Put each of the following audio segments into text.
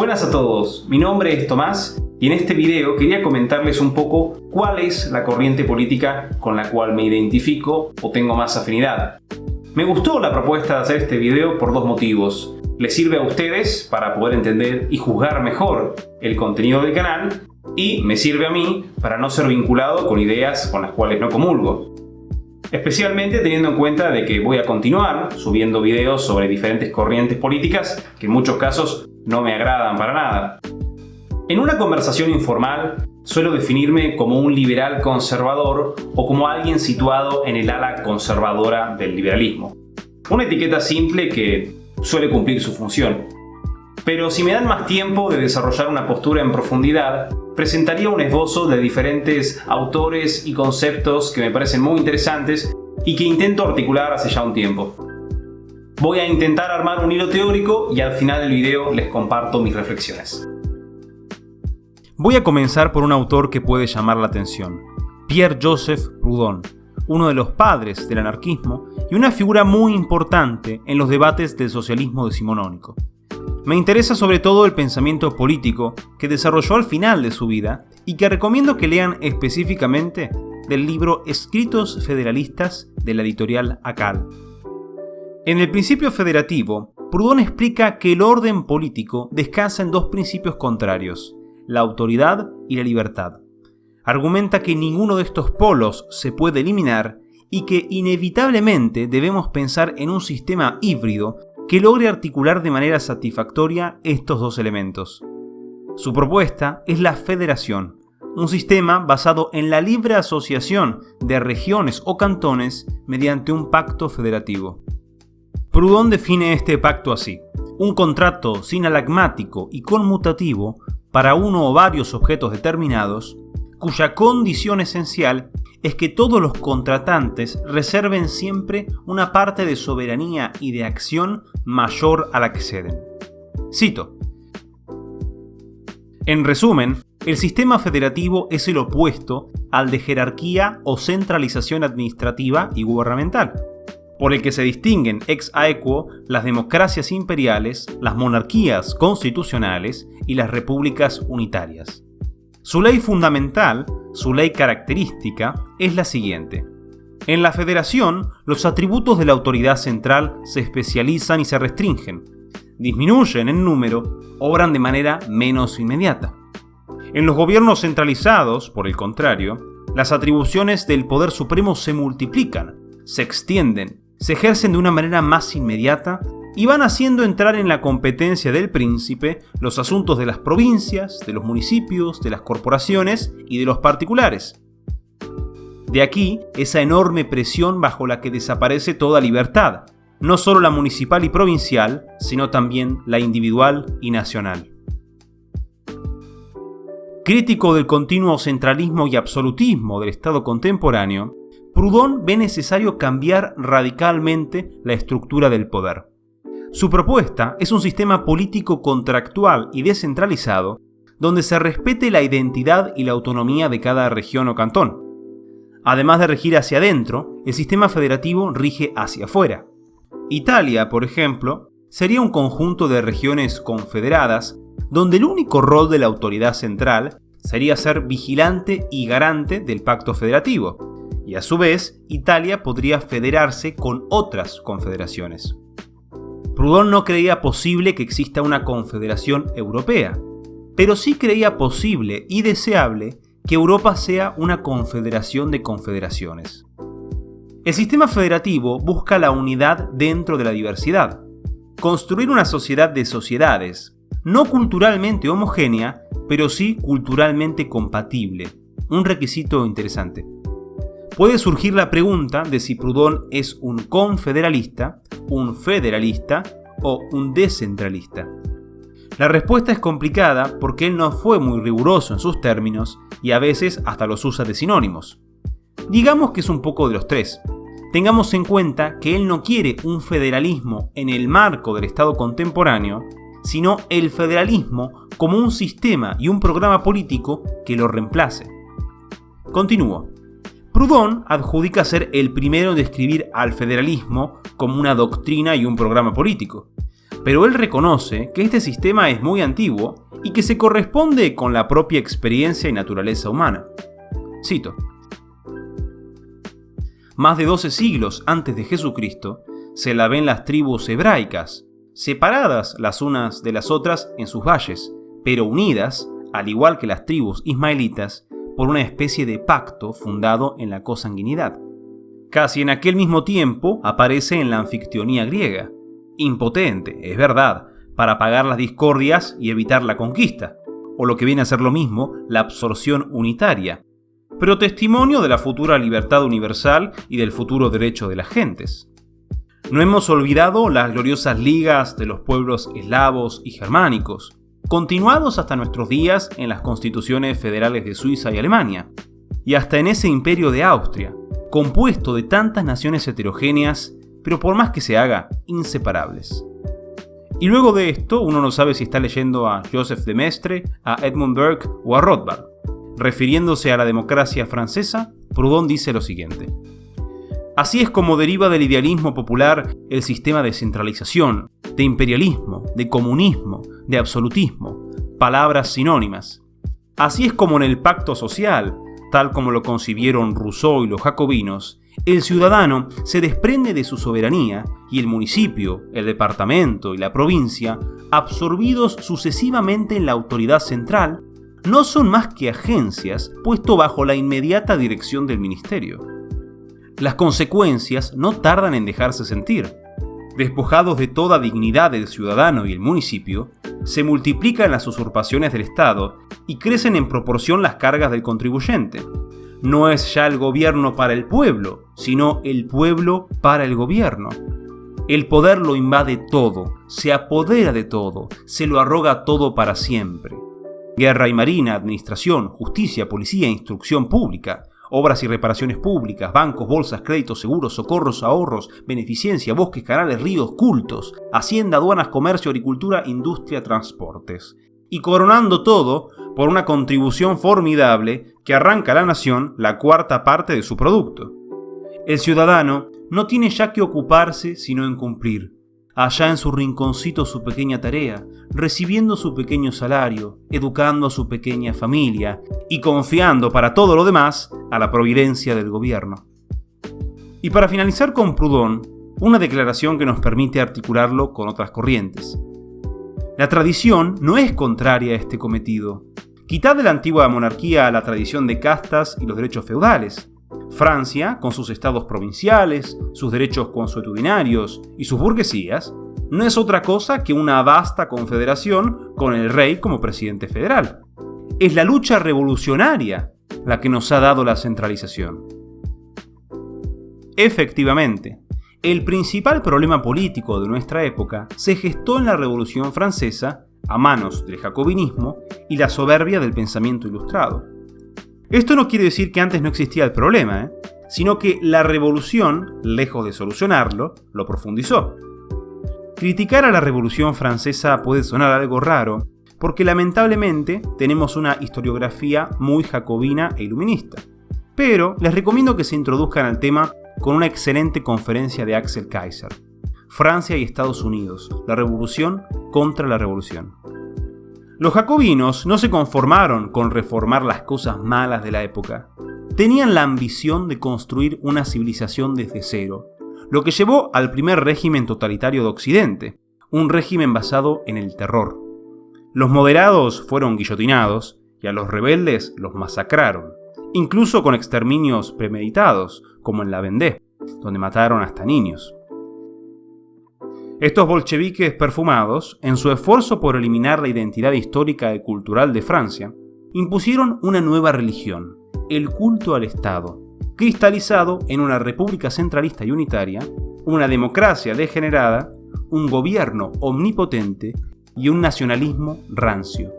Buenas a todos, mi nombre es Tomás y en este video quería comentarles un poco cuál es la corriente política con la cual me identifico o tengo más afinidad. Me gustó la propuesta de hacer este video por dos motivos. Les sirve a ustedes para poder entender y juzgar mejor el contenido del canal y me sirve a mí para no ser vinculado con ideas con las cuales no comulgo. Especialmente teniendo en cuenta de que voy a continuar subiendo videos sobre diferentes corrientes políticas que en muchos casos no me agradan para nada. En una conversación informal suelo definirme como un liberal conservador o como alguien situado en el ala conservadora del liberalismo. Una etiqueta simple que suele cumplir su función. Pero si me dan más tiempo de desarrollar una postura en profundidad, presentaría un esbozo de diferentes autores y conceptos que me parecen muy interesantes y que intento articular hace ya un tiempo. Voy a intentar armar un hilo teórico y al final del video les comparto mis reflexiones. Voy a comenzar por un autor que puede llamar la atención, Pierre-Joseph Proudhon, uno de los padres del anarquismo y una figura muy importante en los debates del socialismo decimonónico. Me interesa sobre todo el pensamiento político que desarrolló al final de su vida y que recomiendo que lean específicamente del libro Escritos Federalistas de la editorial Akal. En el principio federativo, Proudhon explica que el orden político descansa en dos principios contrarios, la autoridad y la libertad. Argumenta que ninguno de estos polos se puede eliminar y que inevitablemente debemos pensar en un sistema híbrido que logre articular de manera satisfactoria estos dos elementos. Su propuesta es la federación, un sistema basado en la libre asociación de regiones o cantones mediante un pacto federativo. Proudhon define este pacto así: un contrato sinalagmático y conmutativo para uno o varios objetos determinados, cuya condición esencial es que todos los contratantes reserven siempre una parte de soberanía y de acción mayor a la que ceden. Cito: en resumen, el sistema federativo es el opuesto al de jerarquía o centralización administrativa y gubernamental, por el que se distinguen ex aequo las democracias imperiales, las monarquías constitucionales y las repúblicas unitarias. Su ley fundamental, su ley característica, es la siguiente. En la federación, los atributos de la autoridad central se especializan y se restringen, disminuyen en número, obran de manera menos inmediata. En los gobiernos centralizados, por el contrario, las atribuciones del poder supremo se multiplican, se extienden, se ejercen de una manera más inmediata y van haciendo entrar en la competencia del príncipe los asuntos de las provincias, de los municipios, de las corporaciones y de los particulares. De aquí esa enorme presión bajo la que desaparece toda libertad, no solo la municipal y provincial, sino también la individual y nacional. Crítico del continuo centralismo y absolutismo del Estado contemporáneo, Proudhon ve necesario cambiar radicalmente la estructura del poder. Su propuesta es un sistema político contractual y descentralizado donde se respete la identidad y la autonomía de cada región o cantón. Además de regir hacia adentro, el sistema federativo rige hacia afuera. Italia, por ejemplo, sería un conjunto de regiones confederadas donde el único rol de la autoridad central sería ser vigilante y garante del pacto federativo, y a su vez Italia podría federarse con otras confederaciones. Proudhon no creía posible que exista una confederación europea, pero sí creía posible y deseable que Europa sea una confederación de confederaciones. El sistema federativo busca la unidad dentro de la diversidad, construir una sociedad de sociedades, no culturalmente homogénea, pero sí culturalmente compatible, un requisito interesante. Puede surgir la pregunta de si Proudhon es un confederalista, un federalista o un descentralista. La respuesta es complicada porque él no fue muy riguroso en sus términos y a veces hasta los usa de sinónimos. Digamos que es un poco de los tres. Tengamos en cuenta que él no quiere un federalismo en el marco del Estado contemporáneo, sino el federalismo como un sistema y un programa político que lo reemplace. Continúo. Proudhon adjudica ser el primero en describir al federalismo como una doctrina y un programa político. Pero él reconoce que este sistema es muy antiguo y que se corresponde con la propia experiencia y naturaleza humana. Cito: más de 12 siglos antes de Jesucristo, se la ven las tribus hebraicas, separadas las unas de las otras en sus valles, pero unidas, al igual que las tribus ismaelitas, por una especie de pacto fundado en la consanguinidad. Casi en aquel mismo tiempo aparece en la anfictionía griega, impotente, es verdad, para apagar las discordias y evitar la conquista, o lo que viene a ser lo mismo, la absorción unitaria, pero testimonio de la futura libertad universal y del futuro derecho de las gentes. No hemos olvidado las gloriosas ligas de los pueblos eslavos y germánicos, continuados hasta nuestros días en las constituciones federales de Suiza y Alemania, y hasta en ese imperio de Austria, compuesto de tantas naciones heterogéneas, pero por más que se haga, inseparables. Y luego de esto, uno no sabe si está leyendo a Joseph de Maistre, a Edmund Burke o a Rothbard. Refiriéndose a la democracia francesa, Proudhon dice lo siguiente: así es como deriva del idealismo popular el sistema de centralización, de imperialismo, de comunismo, de absolutismo, palabras sinónimas. Así es como en el pacto social, tal como lo concibieron Rousseau y los jacobinos, el ciudadano se desprende de su soberanía y el municipio, el departamento y la provincia, absorbidos sucesivamente en la autoridad central, no son más que agencias puesto bajo la inmediata dirección del ministerio. Las consecuencias no tardan en dejarse sentir. Despojados de toda dignidad del ciudadano y el municipio, se multiplican las usurpaciones del Estado y crecen en proporción las cargas del contribuyente. No es ya el gobierno para el pueblo, sino el pueblo para el gobierno. El poder lo invade todo, se apodera de todo, se lo arroga todo para siempre. Guerra y marina, administración, justicia, policía, instrucción pública, obras y reparaciones públicas, bancos, bolsas, créditos, seguros, socorros, ahorros, beneficencia, bosques, canales, ríos, cultos, hacienda, aduanas, comercio, agricultura, industria, transportes. Y coronando todo por una contribución formidable que arranca a la nación la cuarta parte de su producto. El ciudadano no tiene ya que ocuparse sino en cumplir, allá en su rinconcito su pequeña tarea, recibiendo su pequeño salario, educando a su pequeña familia y confiando para todo lo demás a la providencia del gobierno. Y para finalizar con Proudhon, una declaración que nos permite articularlo con otras corrientes. La tradición no es contraria a este cometido. Quitad de la antigua monarquía la tradición de castas y los derechos feudales. Francia, con sus estados provinciales, sus derechos consuetudinarios y sus burguesías, no es otra cosa que una vasta confederación con el rey como presidente federal. Es la lucha revolucionaria la que nos ha dado la centralización. Efectivamente, el principal problema político de nuestra época se gestó en la Revolución Francesa a manos del jacobinismo y la soberbia del pensamiento ilustrado. Esto no quiere decir que antes no existía el problema, sino que la revolución, lejos de solucionarlo, lo profundizó. Criticar a la Revolución Francesa puede sonar algo raro, porque lamentablemente tenemos una historiografía muy jacobina e iluminista. Pero les recomiendo que se introduzcan al tema con una excelente conferencia de Axel Kaiser: Francia y Estados Unidos, la revolución contra la revolución. Los jacobinos no se conformaron con reformar las cosas malas de la época. Tenían la ambición de construir una civilización desde cero, lo que llevó al primer régimen totalitario de Occidente, un régimen basado en el terror. Los moderados fueron guillotinados y a los rebeldes los masacraron, incluso con exterminios premeditados, como en la Vendée, donde mataron hasta niños. Estos bolcheviques perfumados, en su esfuerzo por eliminar la identidad histórica y cultural de Francia, impusieron una nueva religión, el culto al Estado, cristalizado en una república centralista y unitaria, una democracia degenerada, un gobierno omnipotente y un nacionalismo rancio.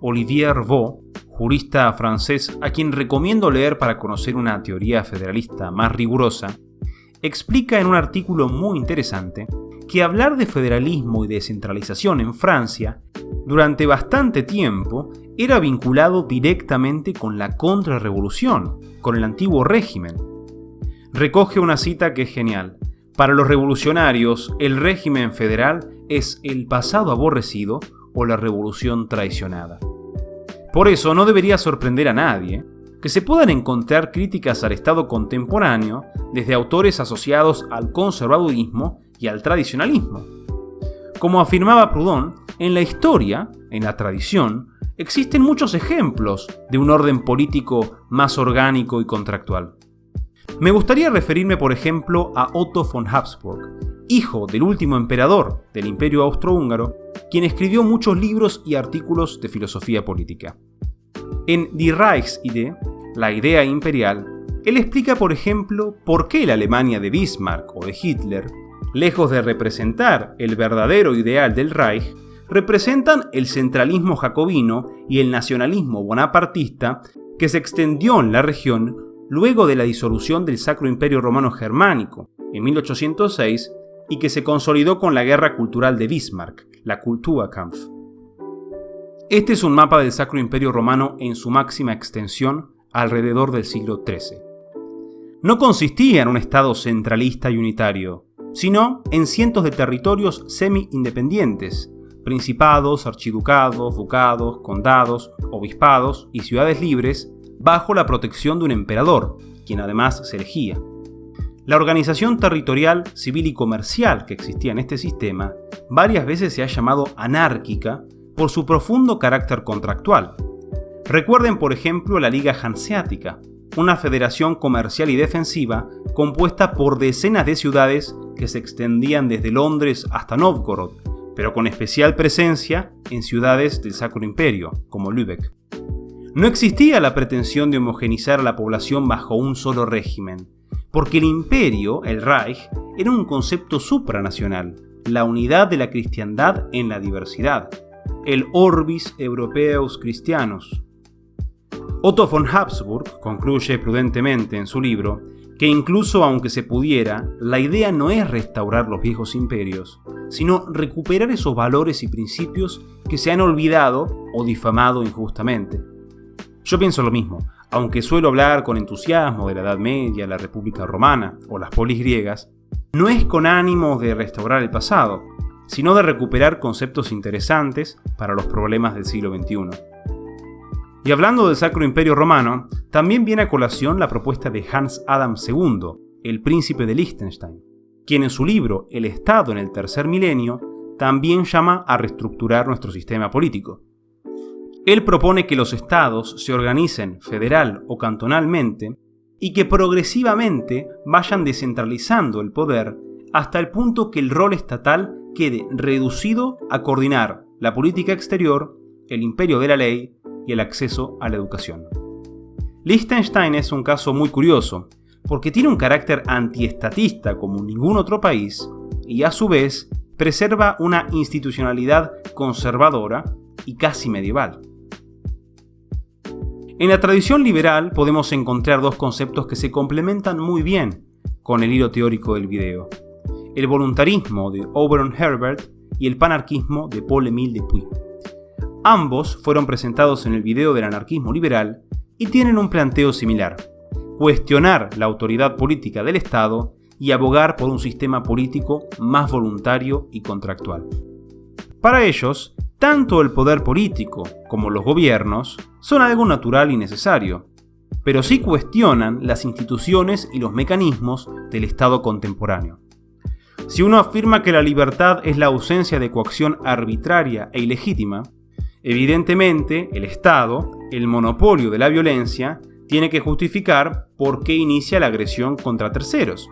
Olivier Vaux, jurista francés a quien recomiendo leer para conocer una teoría federalista más rigurosa, explica en un artículo muy interesante que hablar de federalismo y descentralización en Francia durante bastante tiempo era vinculado directamente con la contrarrevolución, con el antiguo régimen. Recoge una cita que es genial: Para los revolucionarios, el régimen federal es el pasado aborrecido o la revolución traicionada. Por eso no debería sorprender a nadie que se puedan encontrar críticas al Estado contemporáneo desde autores asociados al conservadurismo y al tradicionalismo. Como afirmaba Proudhon, en la historia, en la tradición, existen muchos ejemplos de un orden político más orgánico y contractual. Me gustaría referirme, por ejemplo, a Otto von Habsburg, hijo del último emperador del Imperio Austrohúngaro, quien escribió muchos libros y artículos de filosofía política. En Die Reichsidee, la idea imperial, él explica, por ejemplo, por qué la Alemania de Bismarck o de Hitler, lejos de representar el verdadero ideal del Reich, representan el centralismo jacobino y el nacionalismo bonapartista que se extendió en la región luego de la disolución del Sacro Imperio Romano Germánico en 1806 y que se consolidó con la guerra cultural de Bismarck, la Kulturkampf. Este es un mapa del Sacro Imperio Romano en su máxima extensión alrededor del siglo XIII. No consistía en un estado centralista y unitario, sino en cientos de territorios semi-independientes, principados, archiducados, ducados, condados, obispados y ciudades libres bajo la protección de un emperador, quien además se elegía. La organización territorial, civil y comercial que existía en este sistema varias veces se ha llamado anárquica por su profundo carácter contractual. Recuerden, por ejemplo, la Liga Hanseática, una federación comercial y defensiva compuesta por decenas de ciudades que se extendían desde Londres hasta Novgorod, pero con especial presencia en ciudades del Sacro Imperio, como Lübeck. No existía la pretensión de homogeneizar a la población bajo un solo régimen, porque el imperio, el Reich, era un concepto supranacional, la unidad de la cristiandad en la diversidad, el Orbis Europaeus Christianus. Otto von Habsburg concluye prudentemente en su libro que incluso aunque se pudiera, la idea no es restaurar los viejos imperios, sino recuperar esos valores y principios que se han olvidado o difamado injustamente. Yo pienso lo mismo, aunque suelo hablar con entusiasmo de la Edad Media, la República Romana o las polis griegas, no es con ánimo de restaurar el pasado, sino de recuperar conceptos interesantes para los problemas del siglo XXI. Y hablando del Sacro Imperio Romano, también viene a colación la propuesta de Hans Adam II, el príncipe de Liechtenstein, quien en su libro El Estado en el Tercer Milenio también llama a reestructurar nuestro sistema político. Él propone que los estados se organicen federal o cantonalmente y que progresivamente vayan descentralizando el poder hasta el punto que el rol estatal quede reducido a coordinar la política exterior, el imperio de la ley y el acceso a la educación. Liechtenstein es un caso muy curioso, porque tiene un carácter antiestatista como ningún otro país y a su vez preserva una institucionalidad conservadora y casi medieval. En la tradición liberal podemos encontrar dos conceptos que se complementan muy bien con el hilo teórico del video: el voluntarismo de Auberon Herbert y el panarquismo de Paul-Émile Dupuy. Ambos fueron presentados en el video del anarquismo liberal y tienen un planteo similar: cuestionar la autoridad política del Estado y abogar por un sistema político más voluntario y contractual. Para ellos, tanto el poder político como los gobiernos son algo natural y necesario, pero sí cuestionan las instituciones y los mecanismos del Estado contemporáneo. Si uno afirma que la libertad es la ausencia de coacción arbitraria e ilegítima, evidentemente el Estado, el monopolio de la violencia, tiene que justificar por qué inicia la agresión contra terceros.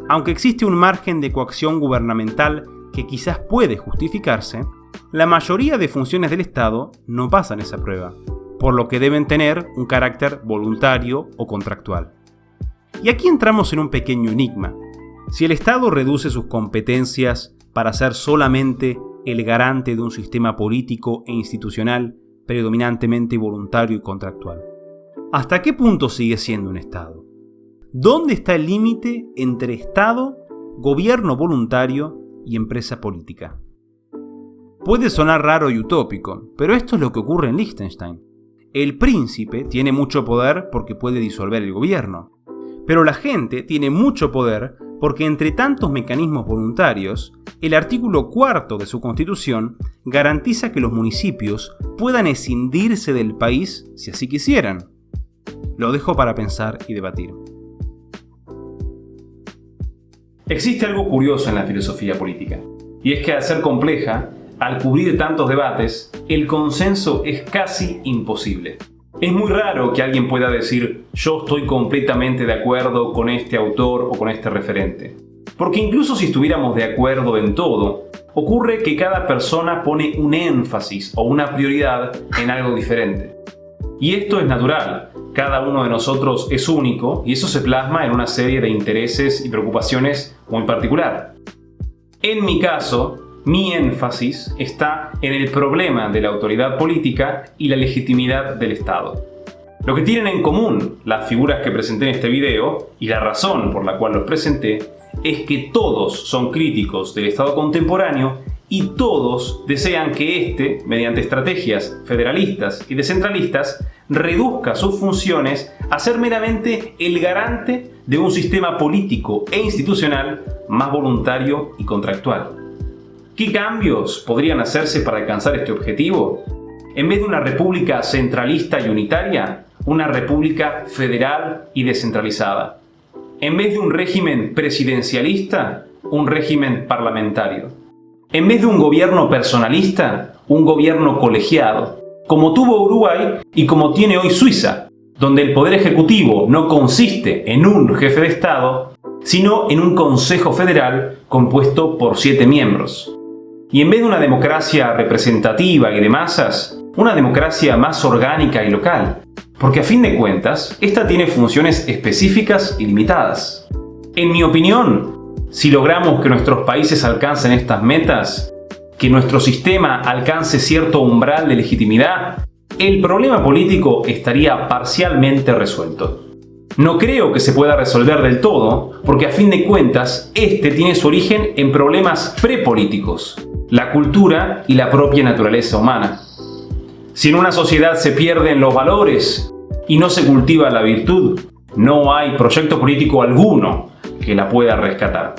Aunque existe un margen de coacción gubernamental que quizás puede justificarse, la mayoría de funciones del Estado no pasan esa prueba, por lo que deben tener un carácter voluntario o contractual. Y aquí entramos en un pequeño enigma. Si el Estado reduce sus competencias para ser solamente el garante de un sistema político e institucional predominantemente voluntario y contractual, ¿hasta qué punto sigue siendo un Estado? ¿Dónde está el límite entre Estado, gobierno voluntario y empresa política? Puede sonar raro y utópico, pero esto es lo que ocurre en Liechtenstein. El príncipe tiene mucho poder porque puede disolver el gobierno, Pero la gente tiene mucho poder porque entre tantos mecanismos voluntarios, el artículo 4 de su Constitución garantiza que los municipios puedan escindirse del país si así quisieran. Lo dejo para pensar y debatir. Existe algo curioso en la filosofía política, y es que al ser compleja, al cubrir tantos debates, el consenso es casi imposible. Es muy raro que alguien pueda decir yo estoy completamente de acuerdo con este autor o con este referente. Porque incluso si estuviéramos de acuerdo en todo, ocurre que cada persona pone un énfasis o una prioridad en algo diferente. Y esto es natural, cada uno de nosotros es único y eso se plasma en una serie de intereses y preocupaciones muy particular. En mi caso, mi énfasis está en el problema de la autoridad política y la legitimidad del Estado. Lo que tienen en común las figuras que presenté en este video, y la razón por la cual los presenté, es que todos son críticos del Estado contemporáneo y todos desean que éste, mediante estrategias federalistas y descentralistas, reduzca sus funciones a ser meramente el garante de un sistema político e institucional más voluntario y contractual. ¿Qué cambios podrían hacerse para alcanzar este objetivo? En vez de una república centralista y unitaria, una república federal y descentralizada. En vez de un régimen presidencialista, un régimen parlamentario. En vez de un gobierno personalista, un gobierno colegiado, como tuvo Uruguay y como tiene hoy Suiza, donde el poder ejecutivo no consiste en un jefe de Estado, sino en un Consejo Federal compuesto por 7 miembros. Y en vez de una democracia representativa y de masas, una democracia más orgánica y local, porque a fin de cuentas, esta tiene funciones específicas y limitadas. En mi opinión, si logramos que nuestros países alcancen estas metas, que nuestro sistema alcance cierto umbral de legitimidad, el problema político estaría parcialmente resuelto. No creo que se pueda resolver del todo, porque a fin de cuentas, este tiene su origen en problemas prepolíticos, la cultura y la propia naturaleza humana. Si en una sociedad se pierden los valores y no se cultiva la virtud, no hay proyecto político alguno que la pueda rescatar.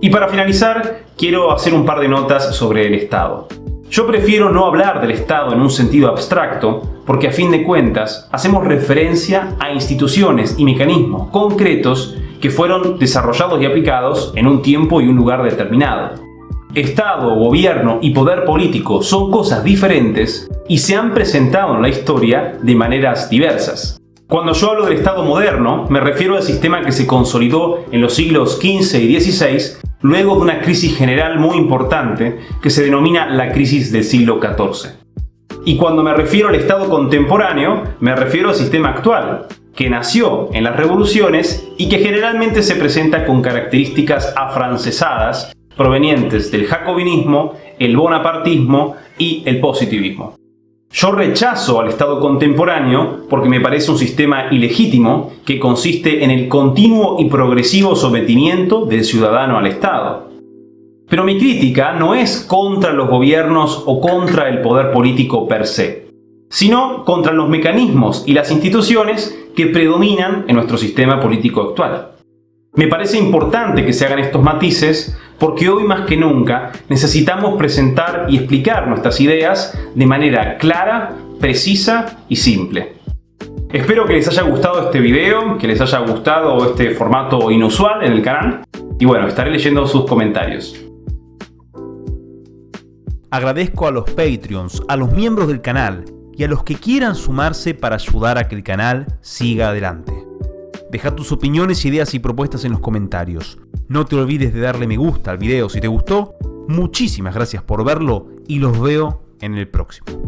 Y para finalizar, quiero hacer un par de notas sobre el Estado. Yo prefiero no hablar del Estado en un sentido abstracto, porque a fin de cuentas hacemos referencia a instituciones y mecanismos concretos que fueron desarrollados y aplicados en un tiempo y un lugar determinado. Estado, gobierno y poder político son cosas diferentes y se han presentado en la historia de maneras diversas. Cuando yo hablo del Estado moderno, me refiero al sistema que se consolidó en los siglos XV y XVI, luego de una crisis general muy importante que se denomina la crisis del siglo XIV. Y cuando me refiero al Estado contemporáneo, me refiero al sistema actual, que nació en las revoluciones y que generalmente se presenta con características afrancesadas provenientes del jacobinismo, el bonapartismo y el positivismo. Yo rechazo al Estado contemporáneo porque me parece un sistema ilegítimo que consiste en el continuo y progresivo sometimiento del ciudadano al Estado. Pero mi crítica no es contra los gobiernos o contra el poder político per se, sino contra los mecanismos y las instituciones que predominan en nuestro sistema político actual. Me parece importante que se hagan estos matices porque hoy más que nunca necesitamos presentar y explicar nuestras ideas de manera clara, precisa y simple. Espero que les haya gustado este video, que les haya gustado este formato inusual en el canal y bueno, estaré leyendo sus comentarios. Agradezco a los Patreons, a los miembros del canal y a los que quieran sumarse para ayudar a que el canal siga adelante. Deja tus opiniones, ideas y propuestas en los comentarios. No te olvides de darle me gusta al video si te gustó. Muchísimas gracias por verlo y los veo en el próximo.